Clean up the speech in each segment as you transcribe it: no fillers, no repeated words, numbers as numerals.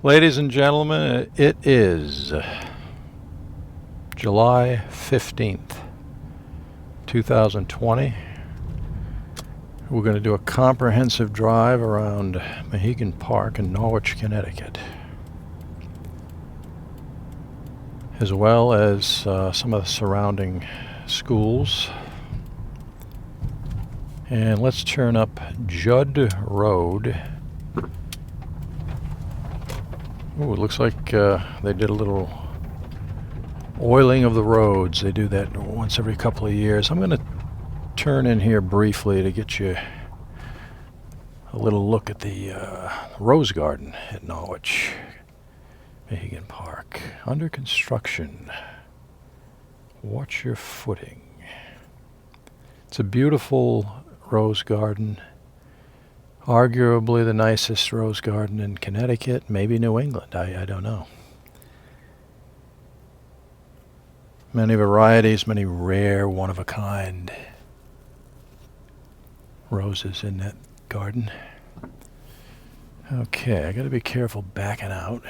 Ladies and gentlemen, it is July 15th, 2020. We're going to do a comprehensive drive around Mohegan Park in Norwich, Connecticut, as well as some of the surrounding schools. And let's turn up Judd Road. Ooh, it looks like they did a little oiling of the roads. They do that once every couple of years. I'm going to turn in here briefly to get you a little look at the Rose Garden at Norwich, Mohegan Park. Under construction. Watch your footing. It's a beautiful rose garden. Arguably the nicest rose garden in Connecticut, maybe New England, I don't know. Many varieties, many rare, one-of-a-kind roses in that garden. Okay, I gotta be careful backing out.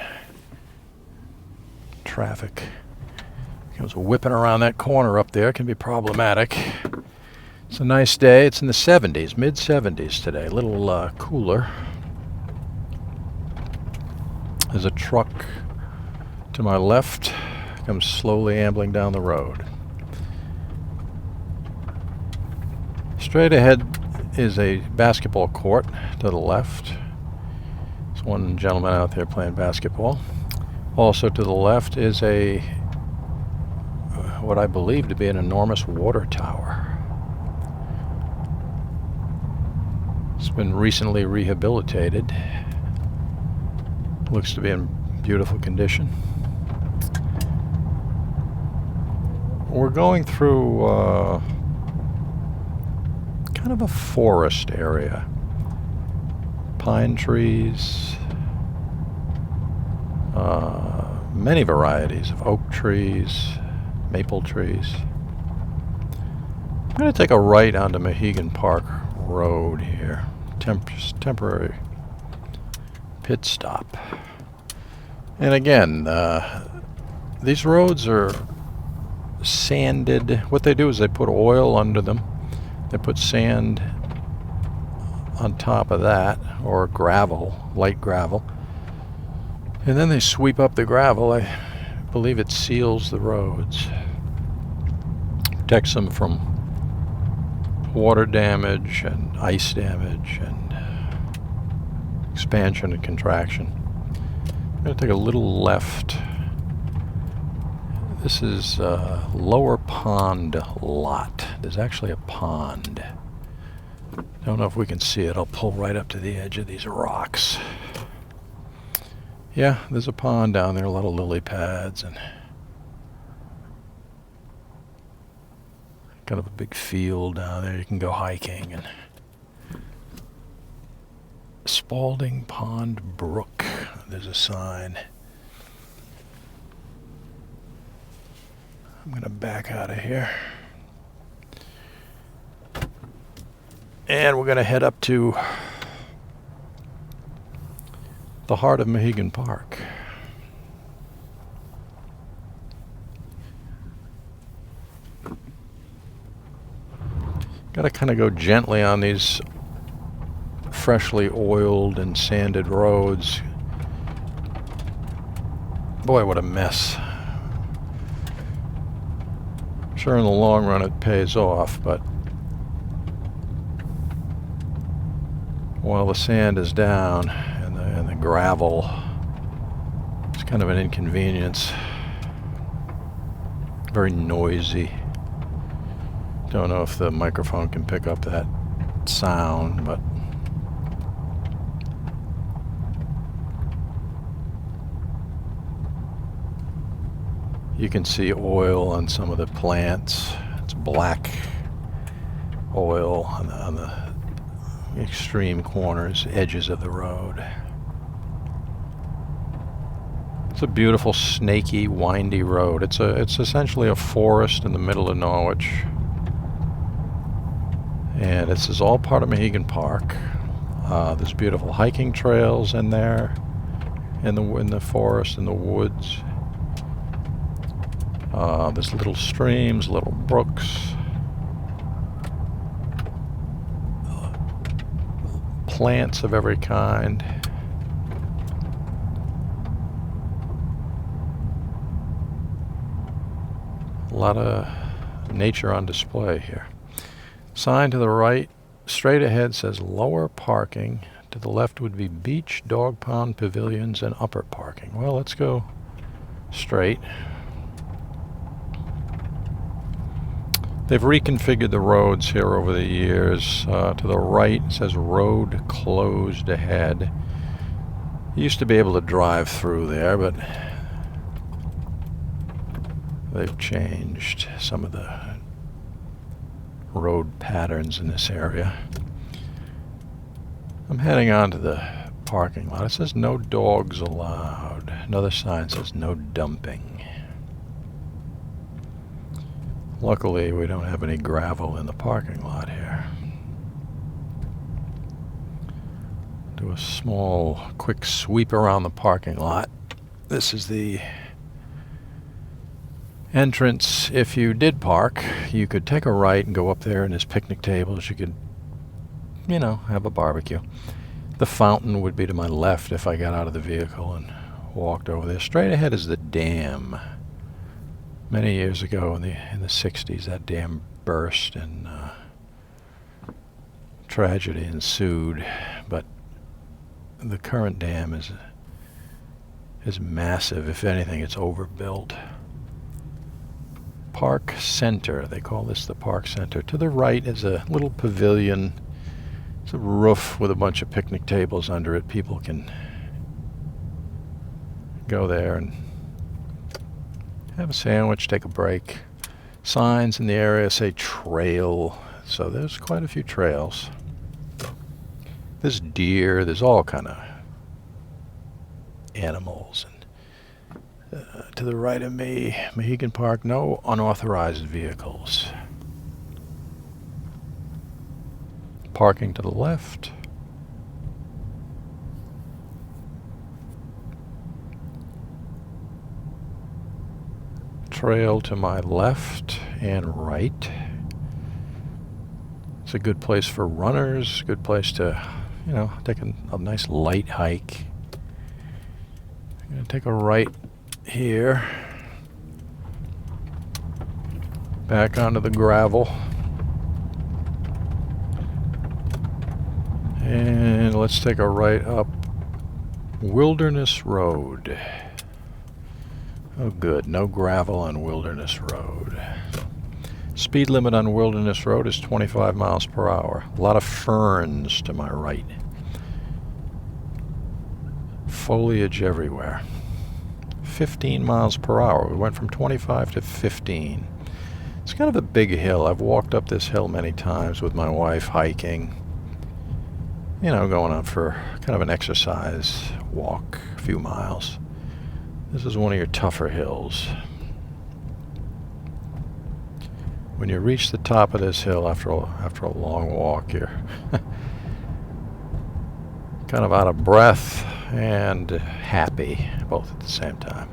Traffic comes whipping around that corner up there, can be problematic. It's a nice day. It's in the 70s, mid-70s today. A little cooler. There's a truck to my left. Comes slowly ambling down the road. Straight ahead is a basketball court to the left. There's one gentleman out there playing basketball. Also to the left is a what I believe to be an enormous water tower. It's been recently rehabilitated. Looks to be in beautiful condition. We're going through kind of a forest area. Pine trees, many varieties of oak trees, maple trees. I'm going to take a right onto Mohegan Park Road here. Temporary pit stop. And again, these roads are sanded. What they do is they put oil under them. They put sand on top of that, or gravel, light gravel. And then they sweep up the gravel. I believe it seals the roads. Protects them from water damage and ice damage and expansion and contraction. I'm going to take a little left. This is Lower Pond Lot. There's actually a pond. Don't know if we can see it. I'll pull right up to the edge of these rocks. Yeah, there's a pond down there, a lot of lily pads and kind of a big field down there. You can go hiking. And Spalding Pond Brook. There's a sign. I'm going to back out of here. And we're going to head up to the heart of Mohegan Park. Got to kind of go gently on these freshly oiled and sanded roads. Boy, what a mess. Sure, in the long run it pays off, but while the sand is down and the gravel, it's kind of an inconvenience. Very noisy. Don't know if the microphone can pick up that sound, but you can see oil on some of the plants. It's black oil on the extreme corners, edges of the road. It's a beautiful, snaky, windy road. It's essentially a forest in the middle of Norwich. And this is all part of Mohegan Park. There's beautiful hiking trails in there. in the forest, in the woods. There's little streams, little brooks, plants of every kind. A lot of nature on display here. Sign to the right, straight ahead, says lower parking. To the left would be beach, dog pound, pavilions, and upper parking. Well, let's go straight. They've reconfigured the roads here over the years. To the right, it says road closed ahead. You used to be able to drive through there, but they've changed some of the road patterns in this area. I'm heading on to the parking lot. It says no dogs allowed. Another sign says no dumping. Luckily, we don't have any gravel in the parking lot here. Do a small, quick sweep around the parking lot. This is the entrance. If you did park, you could take a right and go up there, and there's picnic tables. You could, you know, have a barbecue. The fountain would be to my left if I got out of the vehicle and walked over there. Straight ahead is the dam. Many years ago in the 60s, that dam burst and tragedy ensued. But the current dam is massive. If anything, it's overbuilt. Park Center. They call this the Park Center. To the right is a little pavilion. It's a roof with a bunch of picnic tables under it. People can go there and have a sandwich, take a break. Signs in the area say trail, so there's quite a few trails. There's deer, there's all kind of animals. And to the right of me, Mohegan Park, no unauthorized vehicles. Parking to the left. Trail to my left and right. It's a good place for runners, good place to, you know, take a nice light hike. I'm going to take a right here. Back onto the gravel. And let's take a right up Wilderness Road. Oh good, no gravel on Wilderness Road. Speed limit on Wilderness Road is 25 miles per hour. A lot of ferns to my right. Foliage everywhere. 15 miles per hour. We went from 25 to 15. It's kind of a big hill. I've walked up this hill many times with my wife hiking. You know, going out for kind of an exercise walk, a few miles. This is one of your tougher hills. When you reach the top of this hill after a long walk, you're kind of out of breath and happy, both at the same time.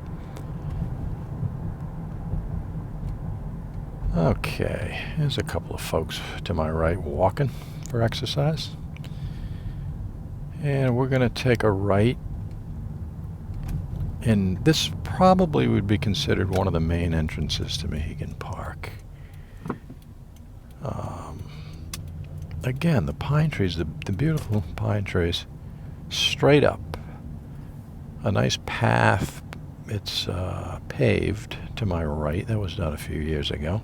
Okay, there's a couple of folks to my right walking for exercise. And we're going to take a right. And this probably would be considered one of the main entrances to Mohegan Park. Again, the pine trees, the beautiful pine trees, straight up. A nice path. It's paved to my right. That was done a few years ago.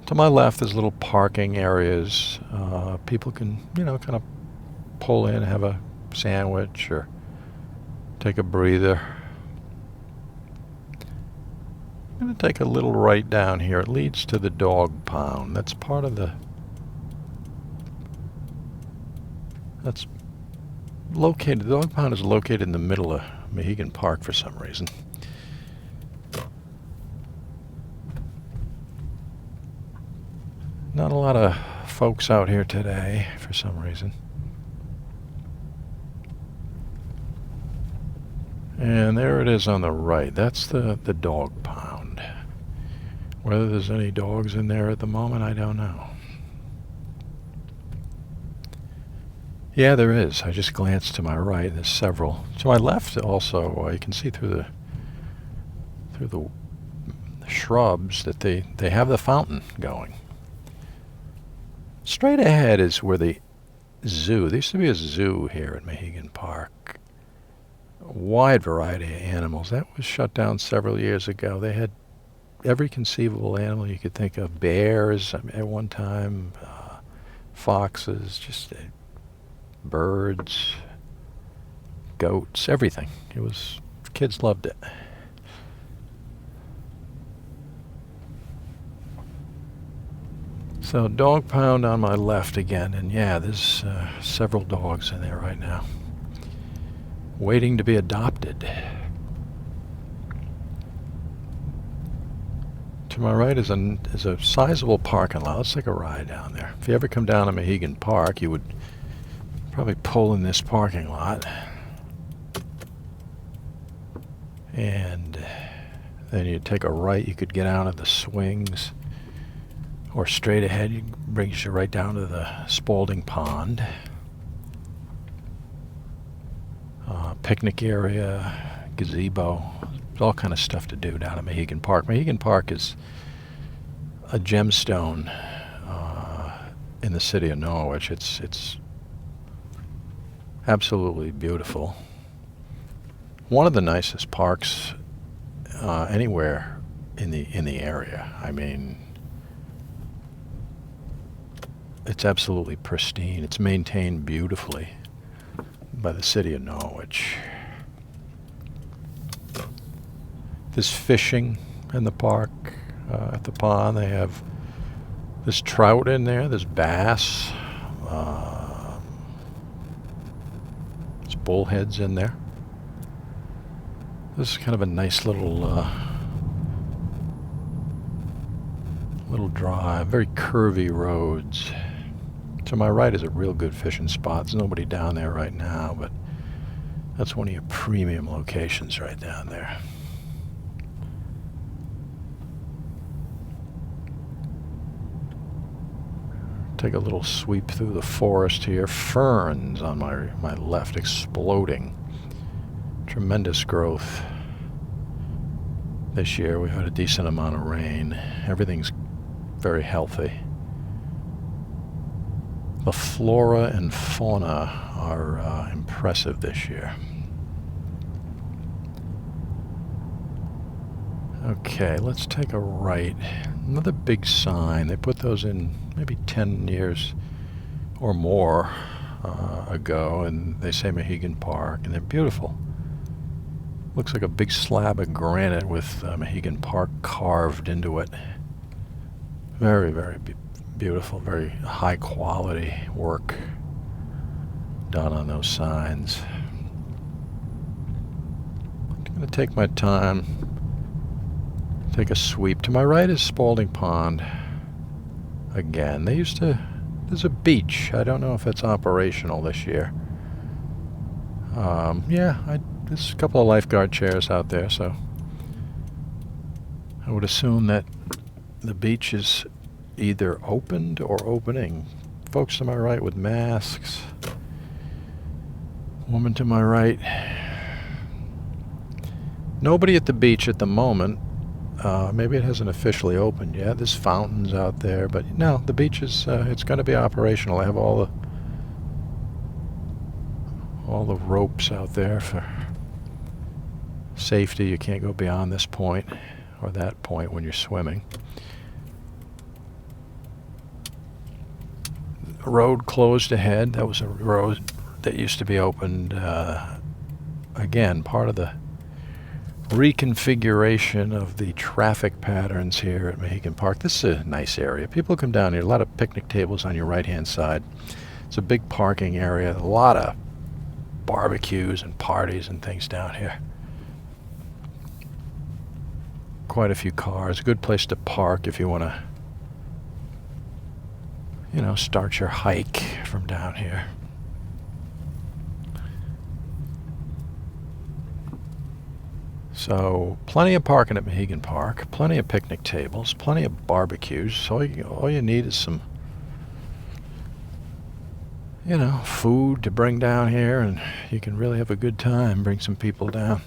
To my left, there's little parking areas. People can, you know, kind of pull in, have a sandwich, or take a breather. I'm going to take a little right down here. It leads to the dog pound. That's part of the... That's located... The dog pound is located in the middle of Mohegan Park for some reason. Not a lot of folks out here today for some reason. And there it is on the right. That's the dog pound. Whether there's any dogs in there at the moment, I don't know. Yeah, there is. I just glanced to my right. There's several. To my left, also, you can see through the shrubs that they have the fountain going. Straight ahead is where the zoo. There used to be a zoo here at Mohegan Park. A wide variety of animals. That was shut down several years ago. They had every conceivable animal you could think of. Bears at one time, foxes, just birds, goats, everything. Kids loved it. So dog pound on my left again, and yeah, there's several dogs in there right now, waiting to be adopted. To my right is a sizable parking lot. Let's take a ride down there. If you ever come down to Mohegan Park, you would probably pull in this parking lot, and then you'd take a right. You could get out of the swings, or straight ahead, it brings you right down to the Spalding Pond. Picnic area, gazebo, all kind of stuff to do down at Mohegan Park. Mohegan Park is a gemstone in the city of Norwich. It's absolutely beautiful. One of the nicest parks anywhere in the area. I mean, it's absolutely pristine. It's maintained beautifully by the city of Norwich. There's fishing in the park at the pond. They have there's trout in there. There's bass. There's bullheads in there. This is kind of a nice little drive. Very curvy roads. To my right is a real good fishing spot. There's nobody down there right now, but that's one of your premium locations right down there. Take a little sweep through the forest here. Ferns on my left exploding. Tremendous growth. This year we've had a decent amount of rain. Everything's very healthy. The flora and fauna are impressive this year. Okay, let's take a right. Another big sign. They put those in maybe 10 years or more ago, and they say Mohegan Park, and they're beautiful. Looks like a big slab of granite with Mohegan Park carved into it. Very, very beautiful, very high quality work done on those signs. I'm going to take my time, take a sweep. To my right is Spalding Pond. Again, there's a beach. I don't know if it's operational this year. There's a couple of lifeguard chairs out there, so I would assume that the beach is either opened or opening. Folks to my right with masks. Woman to my right. Nobody at the beach at the moment. Maybe it hasn't officially opened yet. There's fountains out there, but no, the beach is it's going to be operational. I have all the ropes out there for safety. You can't go beyond this point or that point when you're swimming. A road closed ahead. That was a road that used to be opened. Again, part of the reconfiguration of the traffic patterns here at Mohegan Park. This is a nice area. People come down here. A lot of picnic tables on your right-hand side. It's a big parking area. A lot of barbecues and parties and things down here. Quite a few cars. A good place to park if you want to, start your hike from down here. So plenty of parking at Mohegan Park, plenty of picnic tables, plenty of barbecues. So all you need is some, food to bring down here, and you can really have a good time. Bring some people down.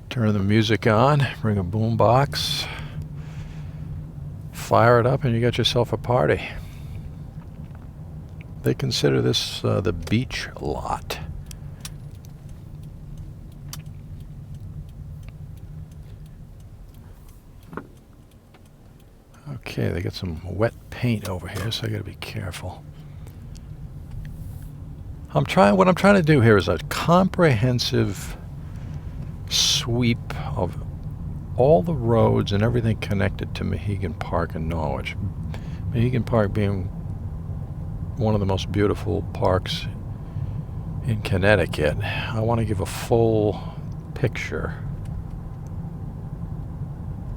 Turn the music on, bring a boombox, fire it up, and you got yourself a party. They consider this the beach lot. Okay, they got some wet paint over here, so I got to be careful. What I'm trying to do here is a comprehensive sweep of all the roads and everything connected to Mohegan Park in Norwich. Mohegan Park being one of the most beautiful parks in Connecticut. I want to give a full picture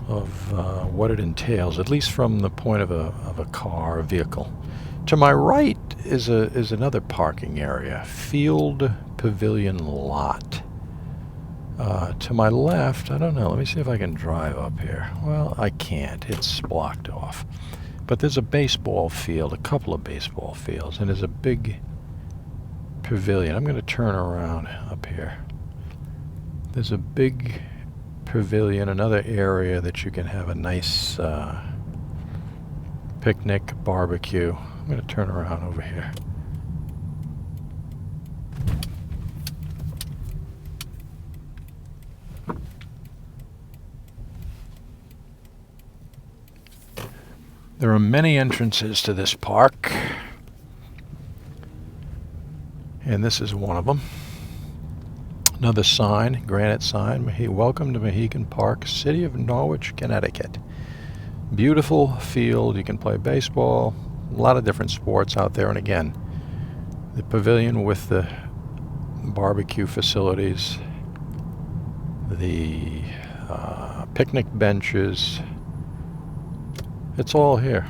of what it entails, at least from the point of a car, a vehicle. To my right is another parking area, Field Pavilion Lot. To my left, I don't know, let me see if I can drive up here. Well, I can't, it's blocked off. But there's a baseball field, a couple of baseball fields, and there's a big pavilion. I'm going to turn around up here. There's a big pavilion, another area that you can have a nice picnic, barbecue. I'm going to turn around over here. There are many entrances to this park, and this is one of them. Another sign, granite sign, welcome to Mohegan Park, City of Norwich, Connecticut. Beautiful field, you can play baseball, a lot of different sports out there, and again, the pavilion with the barbecue facilities, the picnic benches, it's all here.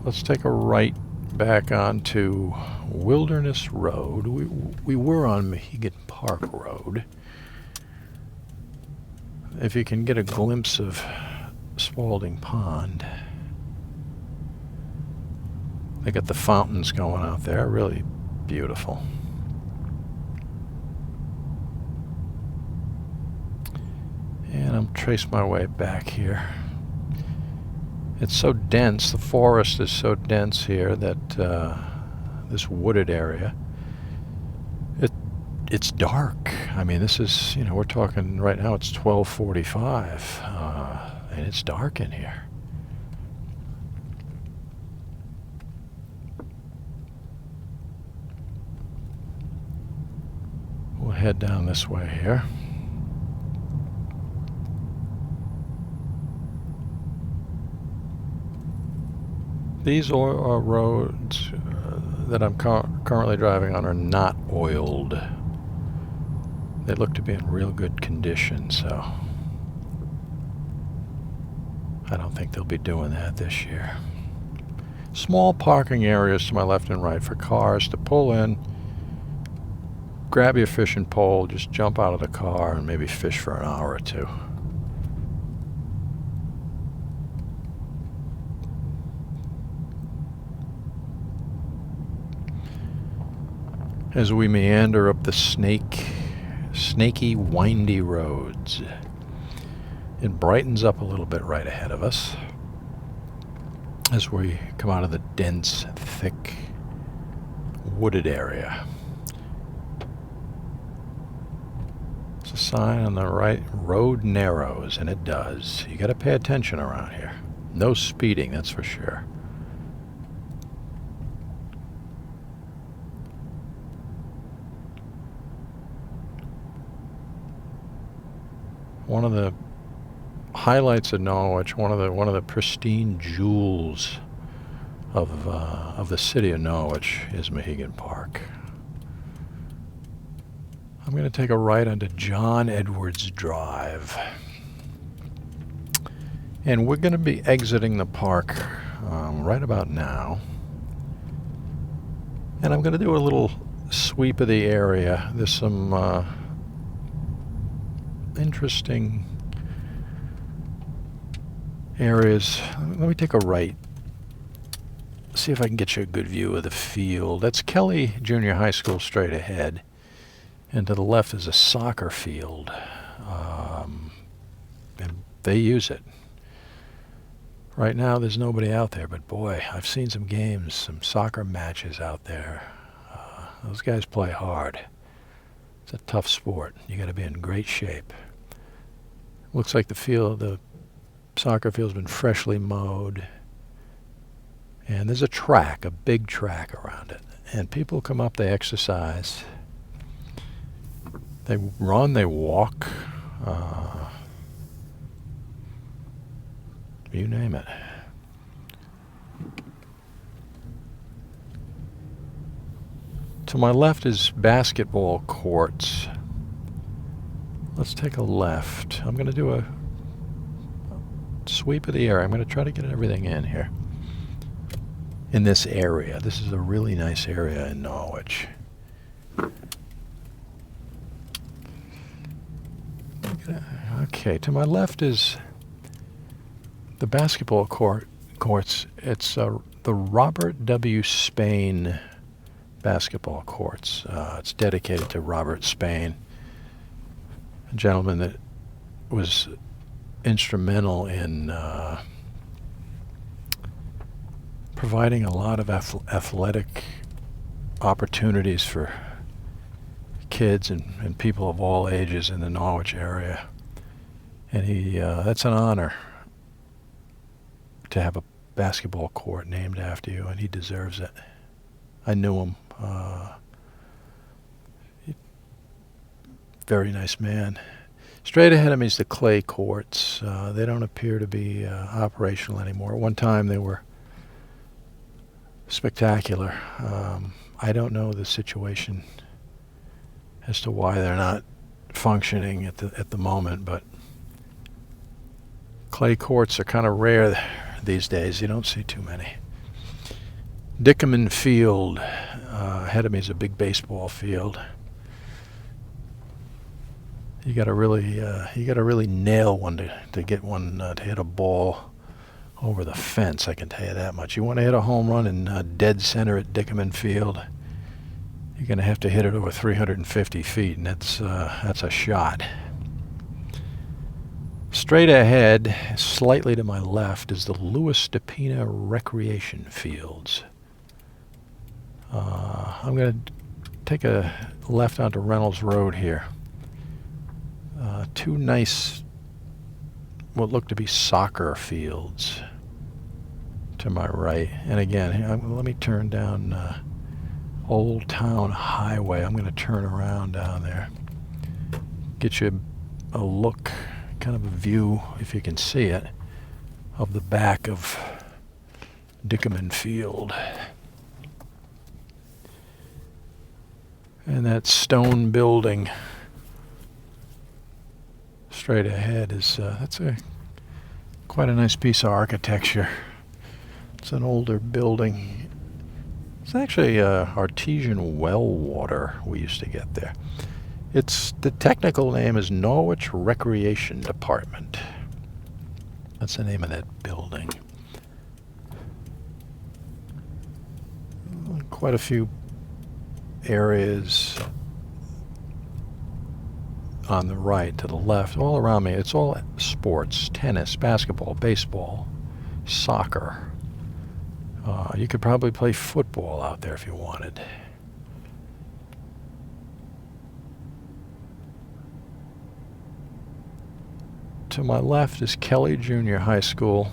Let's take a right back onto Wilderness Road. We were on Mohegan Park Road. If you can get a glimpse of Spalding Pond. They got the fountains going out there, really beautiful. And I'll trace my way back here. It's so dense, the forest is so dense here that this wooded area, it's dark. I mean, this is, we're talking right now, it's 12:45, and it's dark in here. We'll head down this way here. These are roads that I'm currently driving on are not oiled. They look to be in real good condition, so I don't think they'll be doing that this year. Small parking areas to my left and right for cars to pull in, grab your fishing pole, just jump out of the car and maybe fish for an hour or two. As we meander up the snaky, windy roads. It brightens up a little bit right ahead of us as we come out of the dense, thick, wooded area. There's a sign on the right, road narrows, and it does. You got to pay attention around here. No speeding, that's for sure. One of the highlights of Norwich, one of the pristine jewels of the city of Norwich is Mohegan Park. I'm going to take a right onto John Edwards Drive, and we're going to be exiting the park right about now. And I'm going to do a little sweep of the area. There's some interesting areas. Let me take a right. See if I can get you a good view of the field. That's Kelly Junior High School straight ahead. And to the left is a soccer field. And they use it. Right now there's nobody out there, but boy, I've seen some games, some soccer matches out there. Those guys play hard. It's a tough sport. You got to be in great shape. Looks like the soccer field's been freshly mowed. And there's a track, a big track around it. And people come up, they exercise. They run, they walk. You name it. To my left is basketball courts. Let's take a left. I'm going to do a sweep of the area. I'm going to try to get everything in here. In this area. This is a really nice area in Norwich. Okay, to my left is the basketball courts. It's the Robert W. Spain basketball courts. It's dedicated to Robert Spain, a gentleman that was instrumental in providing a lot of athletic opportunities for kids and people of all ages in the Norwich area. And that's an honor to have a basketball court named after you, and he deserves it. I knew him. Very nice man. Straight ahead of me is the clay courts. They don't appear to be operational anymore. At one time they were spectacular. I don't know the situation as to why they're not functioning at the moment, but clay courts are kind of rare these days. You don't see too many. Dickerman Field ahead of me is a big baseball field. You got to really nail one to get one to hit a ball over the fence. I can tell you that much. You want to hit a home run in dead center at Dickerman Field, you're going to have to hit it over 350 feet, and that's a shot. Straight ahead, slightly to my left, is the Louis DePina Recreation Fields. I'm going to take a left onto Reynolds Road here. Two nice, what look to be soccer fields to my right. And again, let me turn down Old Town Highway. I'm going to turn around down there. Get you a look, kind of a view, if you can see it, of the back of Dickerman Field. And that stone building straight ahead is that's quite a nice piece of architecture. It's an older building. It's actually artesian well water we used to get there. The technical name is Norwich Recreation Department. That's the name of that building. Quite a few areas on the right, to the left, all around me. It's all sports: tennis, basketball, baseball, soccer. You could probably play football out there if you wanted. To my left is Kelly Junior High School.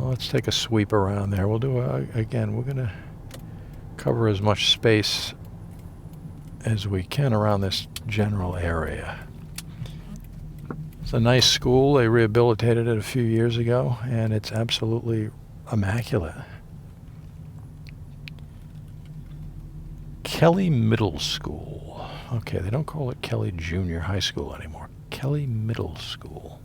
Let's take a sweep around there. We'll do again, we're going to cover as much space as we can around this general area. It's a nice school. They rehabilitated it a few years ago, and it's absolutely immaculate. Kelly Middle School. Okay, they don't call it Kelly Junior High School anymore. Kelly Middle School.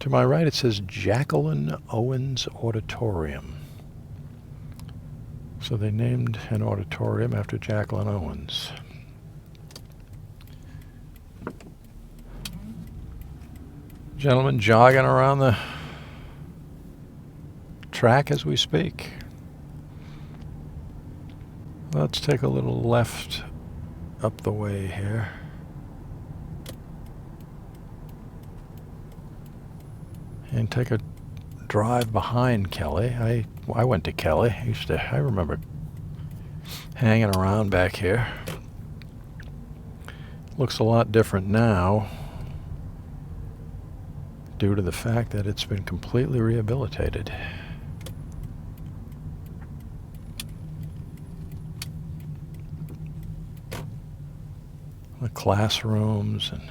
To my right, it says Jacqueline Owens Auditorium. So they named an auditorium after Jacqueline Owens. Gentlemen jogging around the track as we speak. Let's take a little left up the way here. And take a drive behind Kelly. I went to Kelly. I remember hanging around back here. Looks a lot different now due to the fact that it's been completely rehabilitated. The classrooms and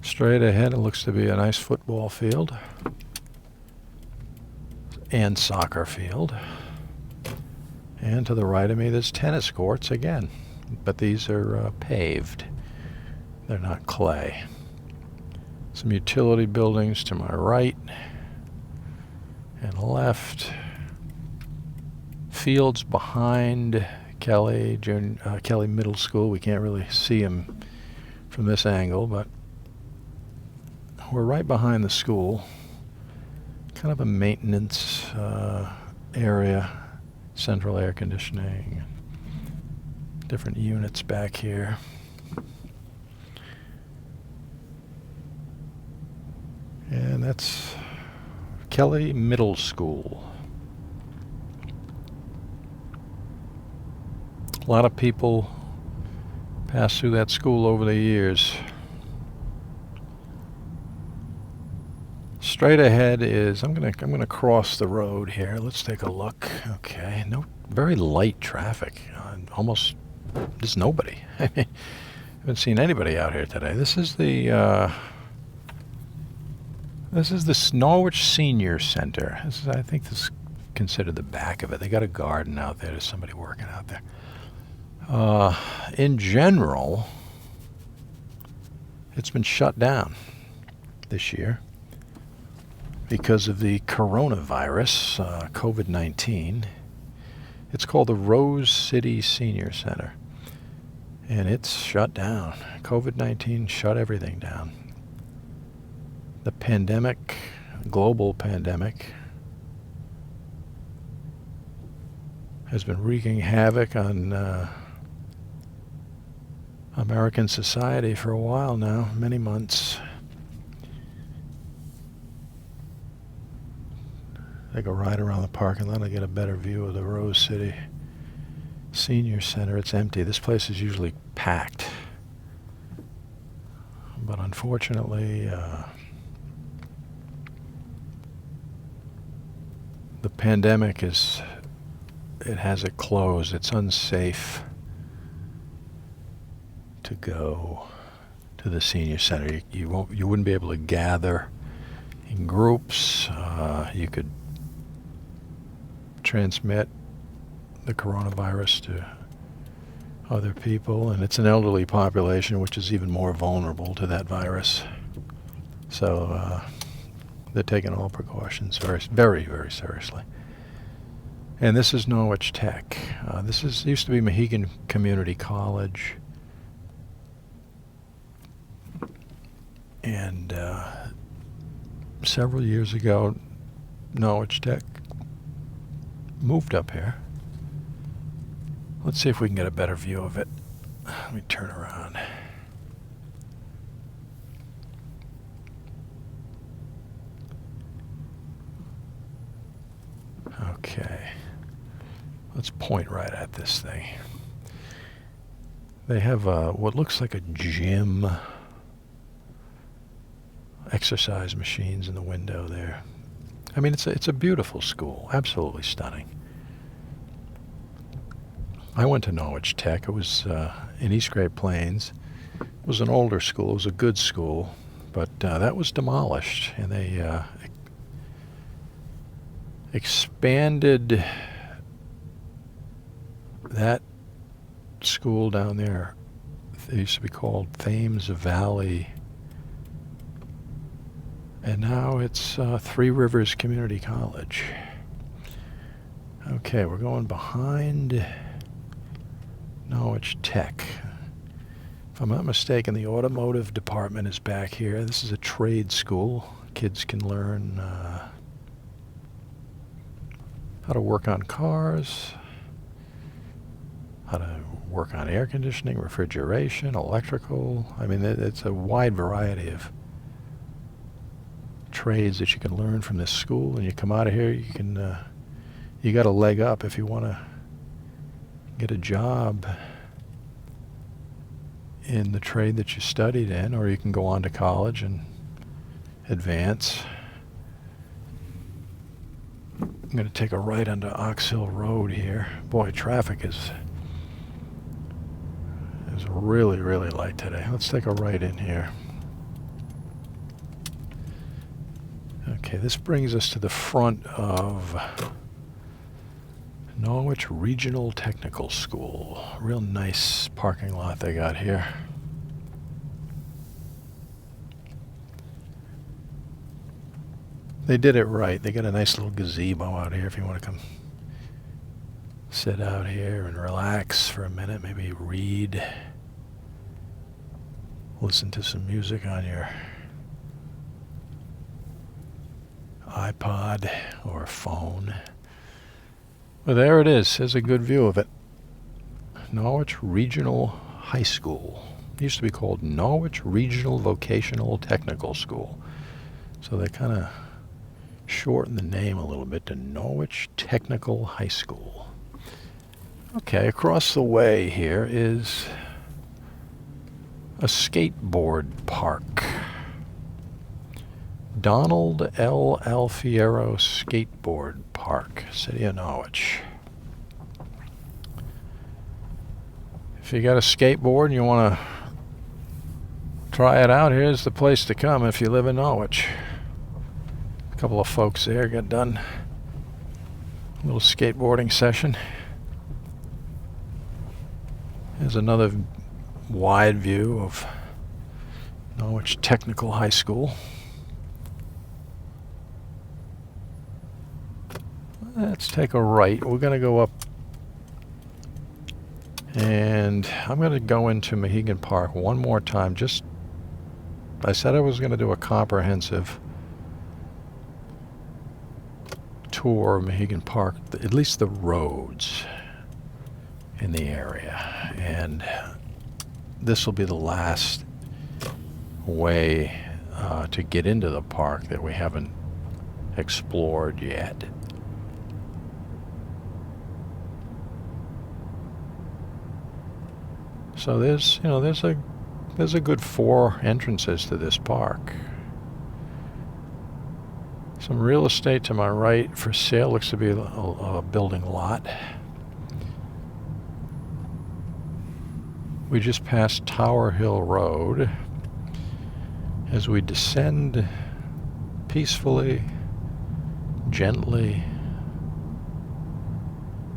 straight ahead, it looks to be a nice football field and soccer field. And to the right of me, there's tennis courts again, but these are paved. They're not clay. Some utility buildings to my right and left. Fields behind Kelly Middle School. We can't really see them from this angle, but we're right behind the school. Kind of a maintenance area, central air conditioning, different units back here. And that's Kelly Middle School. A lot of people pass through that school over the years. Straight ahead is I'm gonna cross the road here. Let's take a look. Okay, no, very light traffic. Almost there's nobody. I mean, haven't seen anybody out here today. This is the Norwich Senior Center. I think this is considered the back of it. They got a garden out there. There's somebody working out there. In general, it's been shut down this year because of the coronavirus, COVID-19. It's called the Rose City Senior Center, and it's shut down. COVID-19 shut everything down. The pandemic, global pandemic, has been wreaking havoc on American society for a while now, many months. Take a ride around the parking lot. I get a better view of the Rose City Senior Center. It's empty. This place is usually packed, but unfortunately, the pandemic has it closed. It's unsafe to go to the senior center. You wouldn't be able to gather in groups. You could transmit the coronavirus to other people, and it's an elderly population, which is even more vulnerable to that virus. So they're taking all precautions very, very, very seriously. And this is Norwich Tech. This used to be Mohegan Community College. And several years ago, Norwich Tech moved up here. Let's see if we can get a better view of it. Let me turn around. Okay. Let's point right at this thing. They have what looks like a gym. Exercise machines in the window there. I mean, it's a beautiful school, absolutely stunning. I went to Norwich Tech. It was in East Great Plains. It was an older school. It was a good school, but that was demolished, and they expanded that school down there It used to be called Thames Valley. And now it's Three Rivers Community College. Okay, we're going behind Norwich Tech. If I'm not mistaken, the automotive department is back here. This is a trade school. Kids can learn how to work on cars, how to work on air conditioning, refrigeration, electrical. I mean, it's a wide variety of trades that you can learn from this school. And you come out of here, you can, you got a leg up if you want to get a job in the trade that you studied in, or you can go on to college and advance. I'm going to take a right onto Ox Hill Road here. Boy, traffic is really, really light today. Let's take a right in here. Okay, this brings us to the front of Norwich Regional Technical School. Real nice parking lot they got here. They did it right. They got a nice little gazebo out here if you want to come sit out here and relax for a minute, maybe read, listen to some music on your iPod or phone. Well, there it is. There's a good view of it. Norwich Regional High School. It used to be called Norwich Regional Vocational Technical School. So they kind of shortened the name a little bit to Norwich Technical High School. Okay, across the way here is a skateboard park. Donald L. Alfiero Skateboard Park, City of Norwich. If you got a skateboard and you want to try it out, here's the place to come if you live in Norwich. A couple of folks there got done a little skateboarding session. Here's another wide view of Norwich Technical High School. Let's take a right. We're going to go up, and I'm going to go into Mohegan Park one more time. I said I was going to do a comprehensive tour of Mohegan Park, at least the roads in the area, and this will be the last way to get into the park that we haven't explored yet. So there's a good 4 entrances to this park. Some real estate to my right for sale. Looks to be a building lot. We just passed Tower Hill Road. As we descend peacefully, gently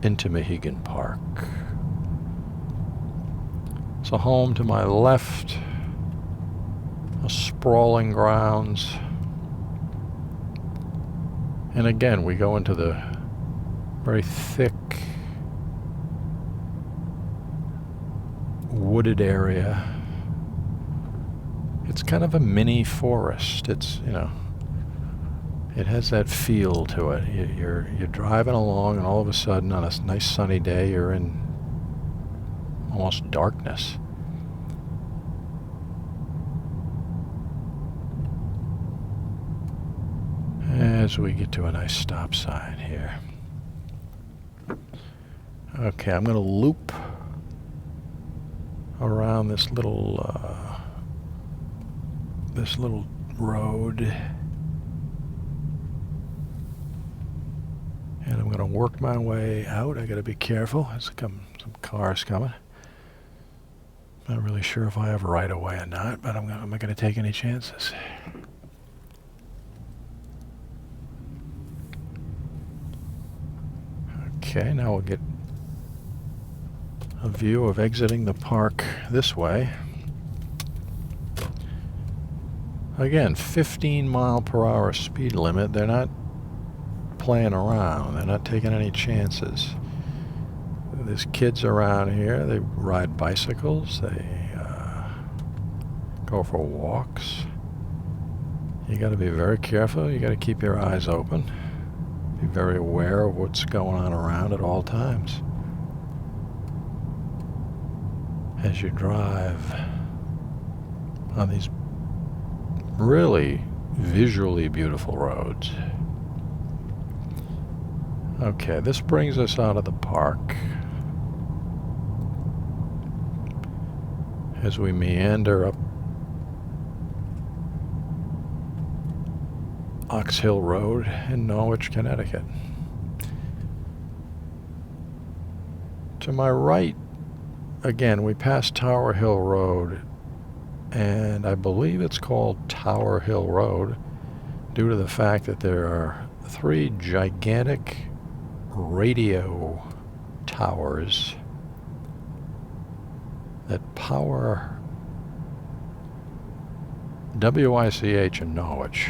into Mohegan Park. So home to my left, a sprawling grounds. And again, we go into the very thick wooded area. It's kind of a mini forest. It's, it has that feel to it. You're driving along, and all of a sudden, on a nice sunny day, you're in almost darkness. As we get to a nice stop sign here. Okay, I'm going to loop around this little road, and I'm going to work my way out. I got to be careful. There's some cars coming. Not really sure if I have right of way or not, but I'm not going to take any chances. Okay, now we'll get a view of exiting the park this way. Again, 15-mile-per-hour speed limit. They're not playing around. They're not taking any chances. There's kids around here. They ride bicycles. They go for walks. You got to be very careful. You got to keep your eyes open. Be very aware of what's going on around at all times as you drive on these really visually beautiful roads. Okay, this brings us out of the park as we meander up Ox Hill Road in Norwich, Connecticut. To my right, again, we pass Tower Hill Road, and I believe it's called Tower Hill Road due to the fact that there are 3 gigantic radio towers that power WICH in Norwich.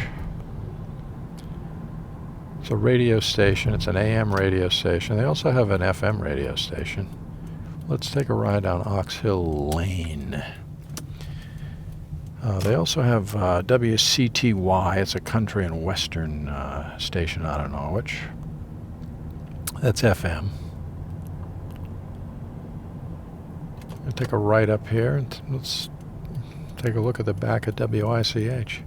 It's a radio station. It's an AM radio station. They also have an FM radio station. Let's take a ride down Ox Hill Lane. They also have WCTY. It's a country and western station out of Norwich. That's FM. I'll take a right up here and let's take a look at the back of WICH.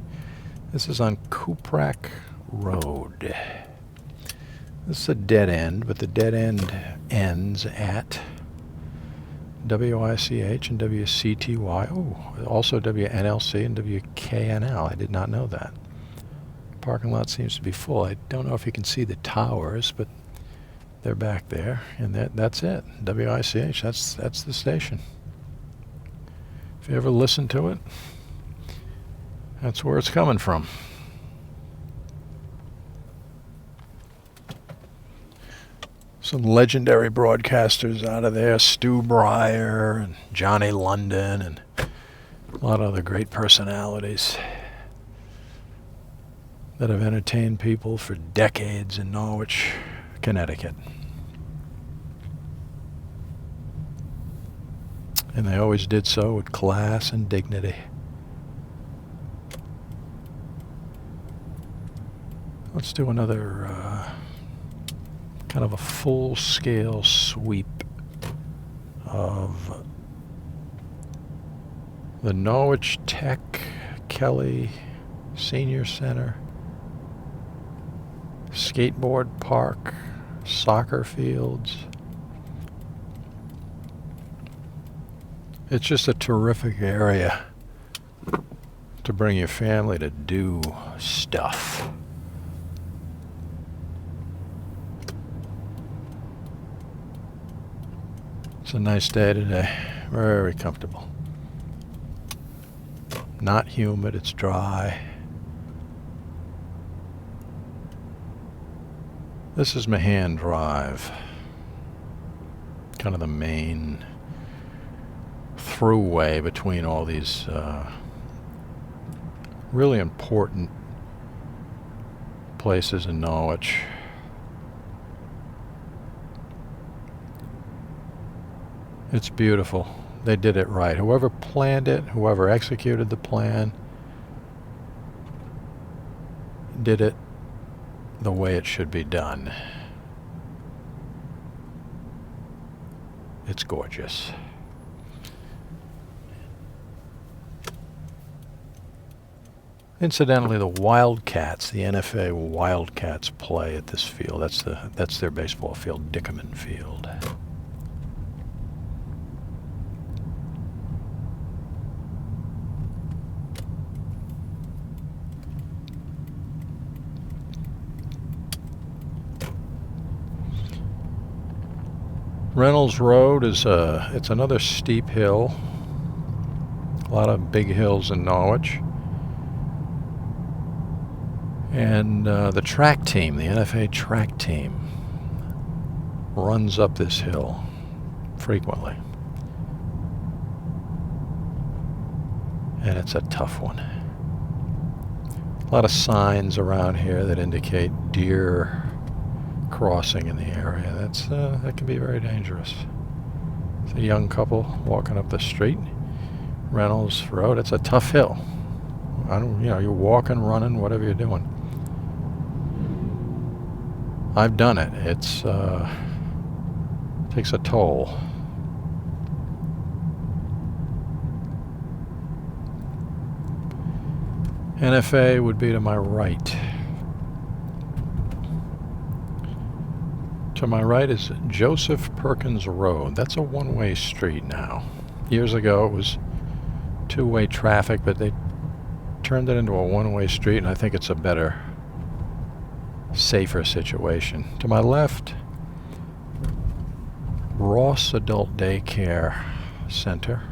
This is on Cuprak Road. This is a dead end, but the dead end ends at WICH and WCTY. Oh, also WNLC and WKNL. I did not know that. Parking lot seems to be full. I don't know if you can see the towers, but they're back there, and that's it. WICH, that's the station. If you ever listen to it, that's where it's coming from. Some legendary broadcasters out of there, Stu Breyer and Johnny London and a lot of other great personalities that have entertained people for decades in Norwich, Connecticut. And they always did so with class and dignity. Let's do another kind of a full-scale sweep of the Norwich Tech Kelly Senior Center, skateboard park, soccer fields. It's just a terrific area to bring your family to do stuff. It's a nice day today. Very comfortable. Not humid, it's dry. This is Mohegan Drive. Kind of the main throughway between all these really important places in Norwich. It's beautiful. They did it right. Whoever planned it, whoever executed the plan, did it the way it should be done. It's gorgeous. Incidentally, the Wildcats, the NFA Wildcats play at this field. That's their baseball field, Dickerman Field. Reynolds Road is it's another steep hill. A lot of big hills in Norwich. And the track team, the NFA track team, runs up this hill frequently. and it's a tough one. A lot of signs around here that indicate deer crossing in the area. That can be very dangerous. It's a young couple walking up the street. Reynolds Road. It's a tough hill. You're walking, running, whatever you're doing. I've done it. It takes a toll. NFA would be to my right. To my right is Joseph Perkins Road. That's a one-way street now. Years ago it was two-way traffic, but they turned it into a one-way street, and I think it's a better, safer situation. To my left, Ross Adult Daycare Center.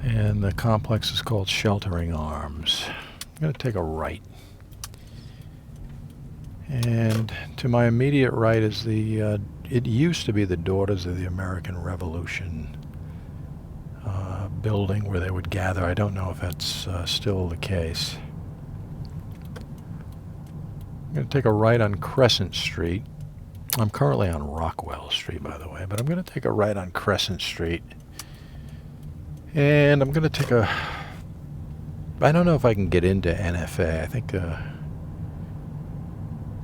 And the complex is called Sheltering Arms. I'm going to take a right. And to my immediate right is it used to be the Daughters of the American Revolution building where they would gather. I don't know if that's still the case. I'm going to take a right on Crescent Street. I'm currently on Rockwell Street, by the way, but I'm going to take a right on Crescent Street. And I'm going to take I don't know if I can get into NFA. I think,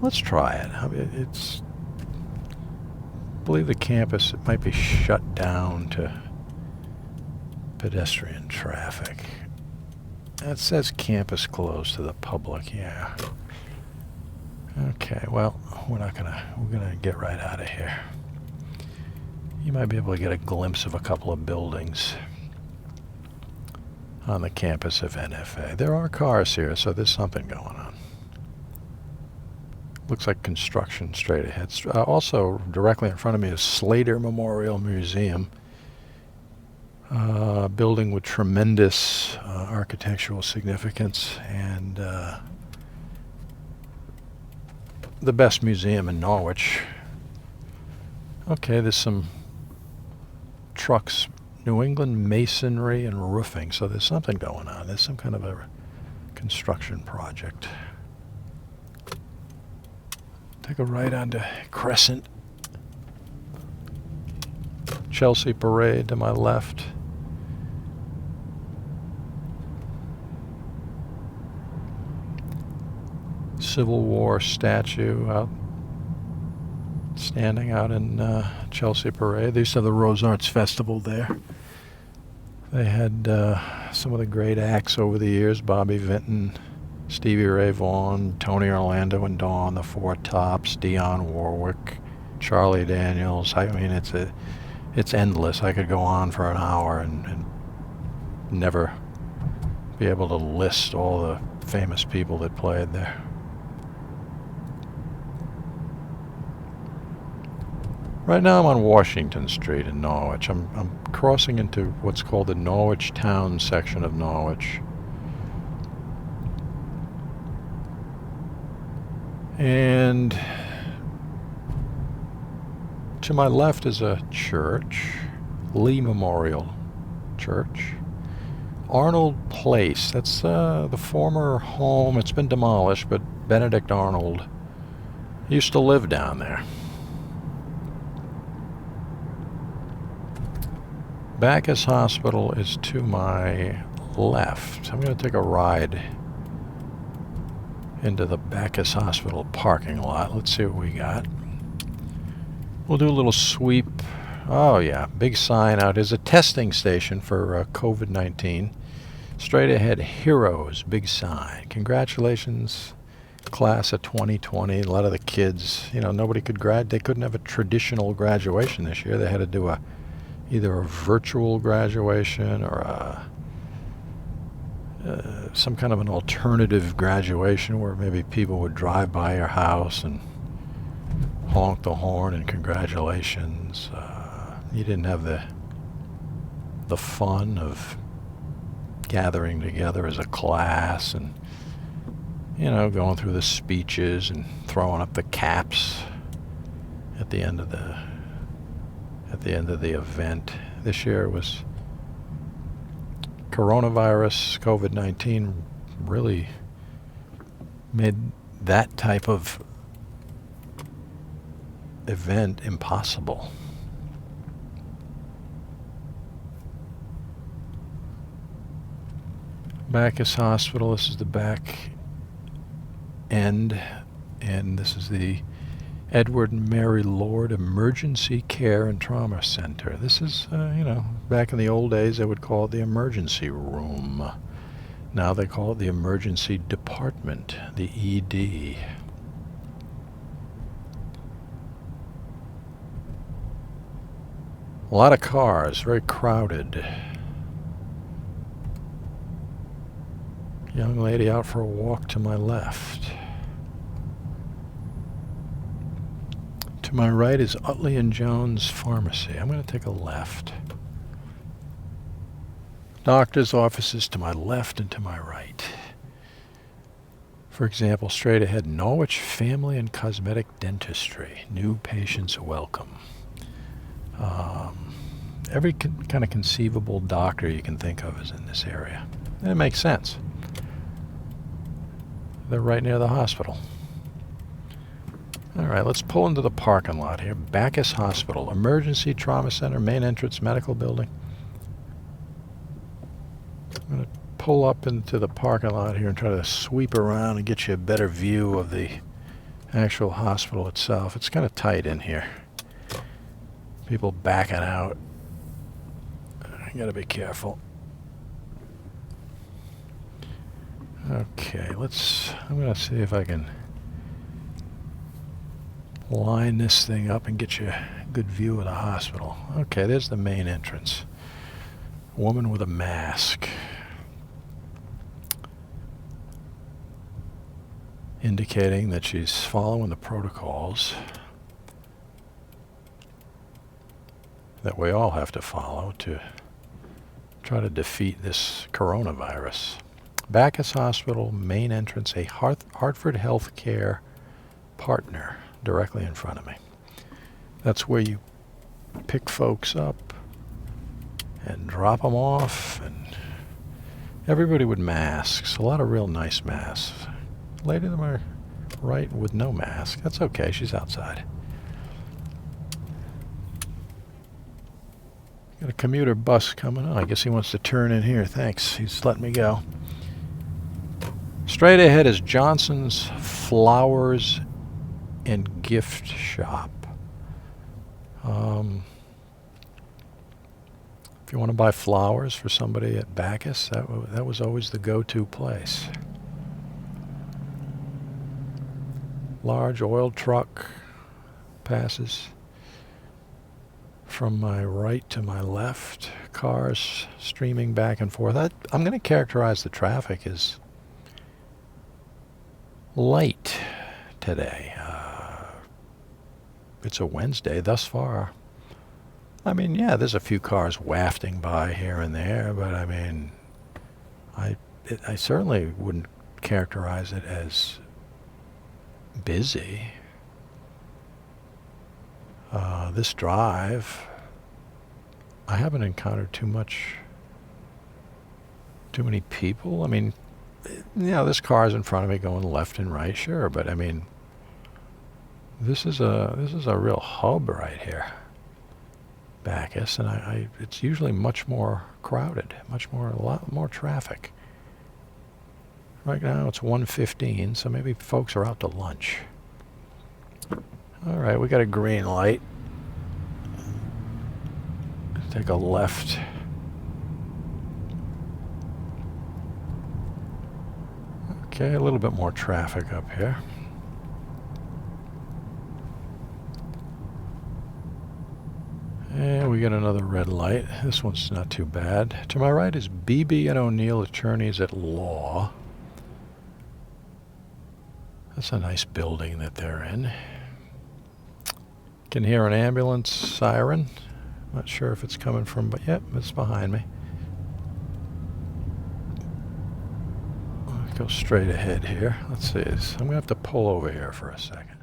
let's try it. I believe the campus might be shut down to pedestrian traffic. That says campus closed to the public, yeah. Okay, well, we're gonna get right out of here. You might be able to get a glimpse of a couple of buildings on the campus of NFA. There are cars here, so there's something going on. Looks like construction straight ahead. Also, directly in front of me is Slater Memorial Museum. A building with tremendous architectural significance and the best museum in Norwich. Okay, there's some trucks. New England Masonry and Roofing. So there's something going on. There's some kind of a construction project. Take a right onto Crescent. Chelsea Parade to my left. Civil War statue standing out in Chelsea Parade. They used to have the Rose Arts Festival there. They had some of the great acts over the years: Bobby Vinton, Stevie Ray Vaughan, Tony Orlando and Dawn, the Four Tops, Dionne Warwick, Charlie Daniels. I mean, it's endless. I could go on for an hour and never be able to list all the famous people that played there. Right now I'm on Washington Street in Norwich. I'm crossing into what's called the Norwich Town section of Norwich. And to my left is a church, Lee Memorial Church. Arnold Place, that's the former home. It's been demolished, but Benedict Arnold used to live down there. Bacchus Hospital is to my left. I'm going to take a ride into the Bacchus Hospital parking lot. Let's see what we got. We'll do a little sweep. Oh yeah, big sign out. There's a testing station for COVID-19. Straight ahead, Heroes, big sign. Congratulations, class of 2020. A lot of the kids, nobody could they couldn't have a traditional graduation this year. They had to do either a virtual graduation or some kind of an alternative graduation where maybe people would drive by your house and honk the horn and congratulations. You didn't have the fun of gathering together as a class and going through the speeches and throwing up the caps at the end of the event. This year it was coronavirus, COVID-19 really made that type of event impossible. Bacchus Hospital, this is the back end, and this is the Edward and Mary Lord Emergency Care and Trauma Center. This is, back in the old days they would call it the emergency room. Now they call it the emergency department, the ED. A lot of cars, very crowded. Young lady out for a walk to my left. To my right is Utley and Jones Pharmacy. I'm going to take a left. Doctor's offices to my left and to my right. For example, straight ahead, Norwich Family and Cosmetic Dentistry. New patients welcome. Every kind of conceivable doctor you can think of is in this area. And it makes sense. They're right near the hospital. All right, let's pull into the parking lot here. Bacchus Hospital, Emergency Trauma Center, main entrance, medical building. I'm going to pull up into the parking lot here and try to sweep around and get you a better view of the actual hospital itself. It's kind of tight in here. People backing out. I got to be careful. Okay, I'm going to see if I can line this thing up and get you a good view of the hospital. Okay, there's the main entrance. A woman with a mask. Indicating that she's following the protocols that we all have to follow to try to defeat this coronavirus. Bacchus Hospital, main entrance, a Hartford Healthcare partner directly in front of me. That's where you pick folks up and drop them off, and everybody with masks, a lot of real nice masks. Lady to my right with no mask. That's okay, she's outside. Got a commuter bus coming on. I guess he wants to turn in here. Thanks, he's letting me go. Straight ahead is Johnson's Flowers and Gift Shop. If you want to buy flowers for somebody at Bacchus, that was always the go-to place. Large oil truck passes from my right to my left. Cars streaming back and forth. I'm going to characterize the traffic as light today. It's a Wednesday thus far. I mean, yeah, there's a few cars wafting by here and there, but I mean, I certainly wouldn't characterize it as busy. This drive, I haven't encountered too many people. I mean, this car's in front of me going left and right, sure, but I mean, this is a real hub right here, Bacchus, and it's usually much more crowded, a lot more traffic. Right now it's 1:15, so maybe folks are out to lunch. All right, we got a green light. Take a left. Okay, a little bit more traffic up here. And we got another red light. This one's not too bad. To my right is Beebe and O'Neill, attorneys at law. That's a nice building that they're in. Can hear an ambulance siren. Not sure if it's coming from, but yep, it's behind me. I'll go straight ahead here. Let's see. I'm going to have to pull over here for a second.